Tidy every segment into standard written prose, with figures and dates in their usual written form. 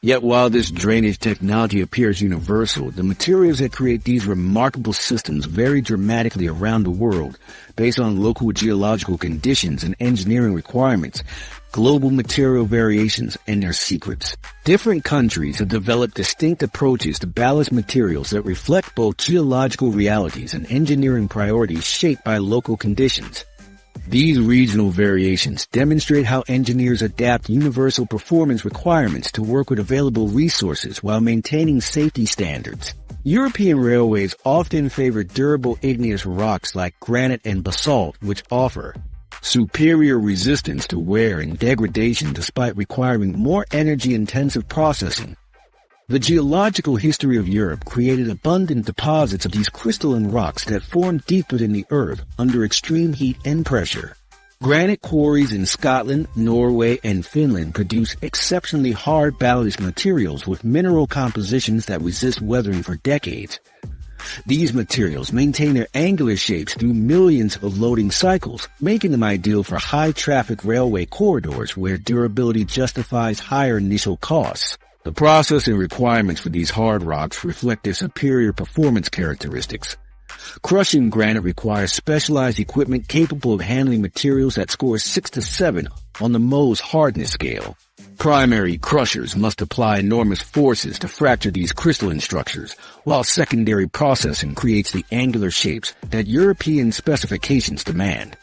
Yet while this drainage technology appears universal, the materials that create these remarkable systems vary dramatically around the world based on local geological conditions and engineering requirements, global material variations, and their secrets. Different countries have developed distinct approaches to ballast materials that reflect both geological realities and engineering priorities shaped by local conditions. These regional variations demonstrate how engineers adapt universal performance requirements to work with available resources while maintaining safety standards. European railways often favor durable igneous rocks like granite and basalt, which offer superior resistance to wear and degradation despite requiring more energy-intensive processing. The geological history of Europe created abundant deposits of these crystalline rocks that formed deep within the earth under extreme heat and pressure. Granite quarries in Scotland, Norway, and Finland produce exceptionally hard ballast materials with mineral compositions that resist weathering for decades. These materials maintain their angular shapes through millions of loading cycles, making them ideal for high-traffic railway corridors where durability justifies higher initial costs. The processing requirements for these hard rocks reflect their superior performance characteristics. Crushing granite requires specialized equipment capable of handling materials that score 6 to 7 on the Mohs hardness scale. Primary crushers must apply enormous forces to fracture these crystalline structures, while secondary processing creates the angular shapes that European specifications demand.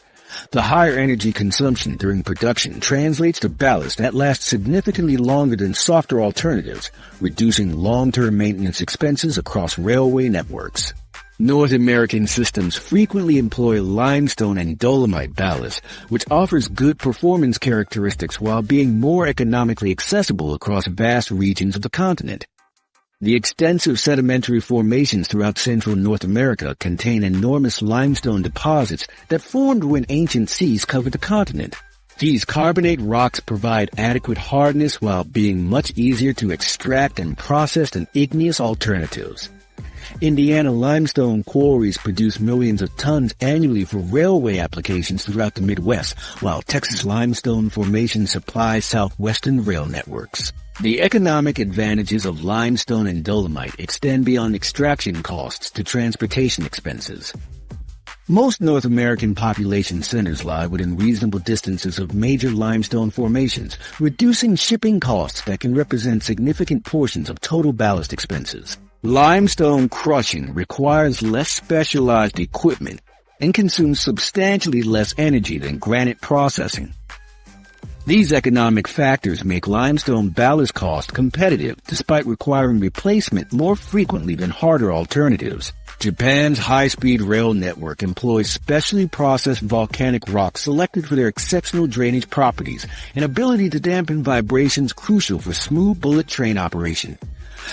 The higher energy consumption during production translates to ballast that lasts significantly longer than softer alternatives, reducing long-term maintenance expenses across railway networks. North American systems frequently employ limestone and dolomite ballast, which offers good performance characteristics while being more economically accessible across vast regions of the continent. The extensive sedimentary formations throughout central North America contain enormous limestone deposits that formed when ancient seas covered the continent. These carbonate rocks provide adequate hardness while being much easier to extract and process than igneous alternatives. Indiana limestone quarries produce millions of tons annually for railway applications throughout the Midwest, while Texas limestone formations supply southwestern rail networks. The economic advantages of limestone and dolomite extend beyond extraction costs to transportation expenses. Most North American population centers lie within reasonable distances of major limestone formations, reducing shipping costs that can represent significant portions of total ballast expenses. Limestone crushing requires less specialized equipment and consumes substantially less energy than granite processing. These economic factors make limestone ballast cost competitive despite requiring replacement more frequently than harder alternatives. Japan's high-speed rail network employs specially processed volcanic rocks selected for their exceptional drainage properties and ability to dampen vibrations crucial for smooth bullet train operation.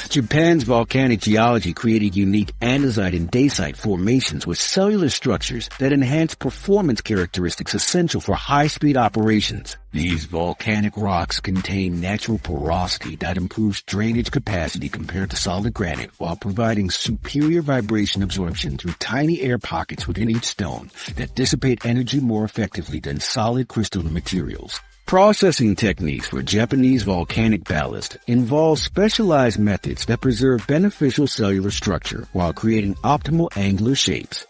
Japan's volcanic geology created unique andesite and dacite formations with cellular structures that enhance performance characteristics essential for high-speed operations. These volcanic rocks contain natural porosity that improves drainage capacity compared to solid granite while providing superior vibration absorption through tiny air pockets within each stone that dissipate energy more effectively than solid crystalline materials. Processing techniques for Japanese volcanic ballast involve specialized methods that preserve beneficial cellular structure while creating optimal angular shapes.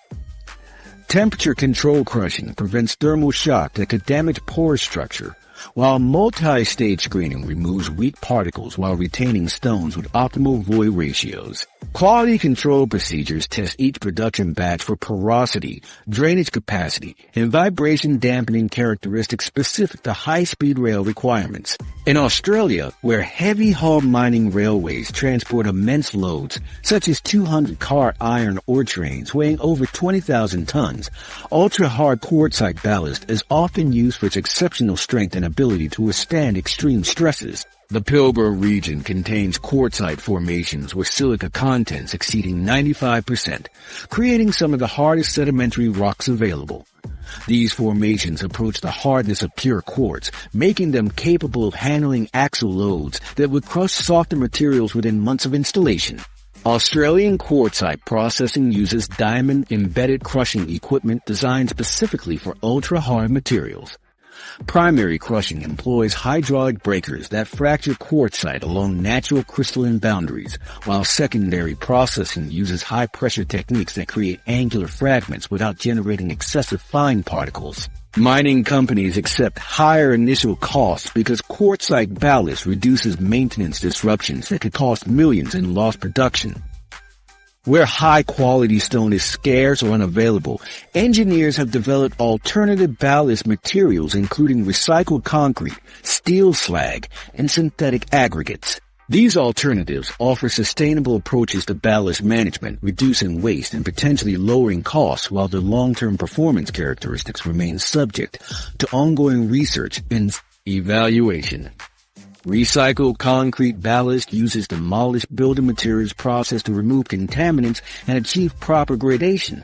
Temperature control crushing prevents thermal shock that could damage porous structure, while multi-stage screening removes weak particles while retaining stones with optimal void ratios. Quality control procedures test each production batch for porosity, drainage capacity, and vibration dampening characteristics specific to high-speed rail requirements. In Australia, where heavy haul mining railways transport immense loads, such as 200-car iron ore trains weighing over 20,000 tons, ultra-hard quartzite ballast is often used for its exceptional strength and ability to withstand extreme stresses. The Pilbara region contains quartzite formations with silica contents exceeding 95%, creating some of the hardest sedimentary rocks available. These formations approach the hardness of pure quartz, making them capable of handling axle loads that would crush softer materials within months of installation. Australian quartzite processing uses diamond-embedded crushing equipment designed specifically for ultra-hard materials. Primary crushing employs hydraulic breakers that fracture quartzite along natural crystalline boundaries, while secondary processing uses high-pressure techniques that create angular fragments without generating excessive fine particles. Mining companies accept higher initial costs because quartzite ballast reduces maintenance disruptions that could cost millions in lost production. Where high-quality stone is scarce or unavailable, engineers have developed alternative ballast materials including recycled concrete, steel slag, and synthetic aggregates. These alternatives offer sustainable approaches to ballast management, reducing waste and potentially lowering costs, while their long-term performance characteristics remain subject to ongoing research and evaluation. Recycled concrete ballast uses demolished building materials processed to remove contaminants and achieve proper gradation.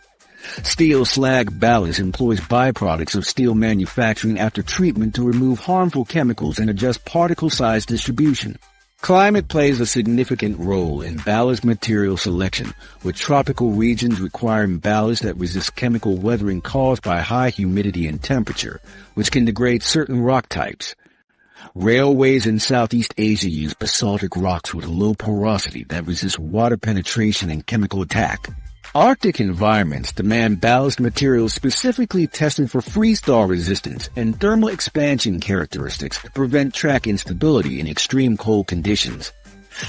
Steel slag ballast employs byproducts of steel manufacturing after treatment to remove harmful chemicals and adjust particle size distribution. Climate plays a significant role in ballast material selection, with tropical regions requiring ballast that resists chemical weathering caused by high humidity and temperature, which can degrade certain rock types. Railways in Southeast Asia use basaltic rocks with low porosity that resist water penetration and chemical attack. Arctic environments demand ballast materials specifically tested for freeze-thaw resistance and thermal expansion characteristics to prevent track instability in extreme cold conditions.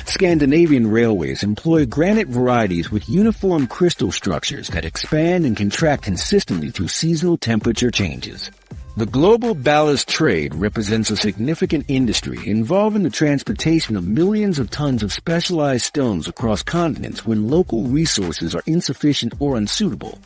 Scandinavian railways employ granite varieties with uniform crystal structures that expand and contract consistently through seasonal temperature changes. The global ballast trade represents a significant industry involving the transportation of millions of tons of specialized stones across continents when local resources are insufficient or unsuitable.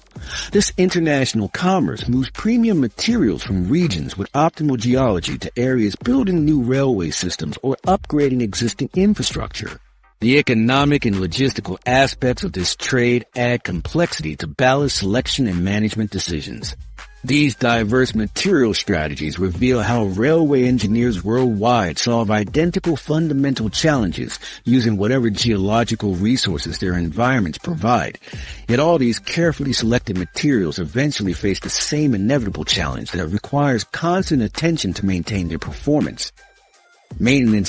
This international commerce moves premium materials from regions with optimal geology to areas building new railway systems or upgrading existing infrastructure. The economic and logistical aspects of this trade add complexity to ballast selection and management decisions. These diverse material strategies reveal how railway engineers worldwide solve identical fundamental challenges using whatever geological resources their environments provide. Yet all these carefully selected materials eventually face the same inevitable challenge that requires constant attention to maintain their performance. Maintenance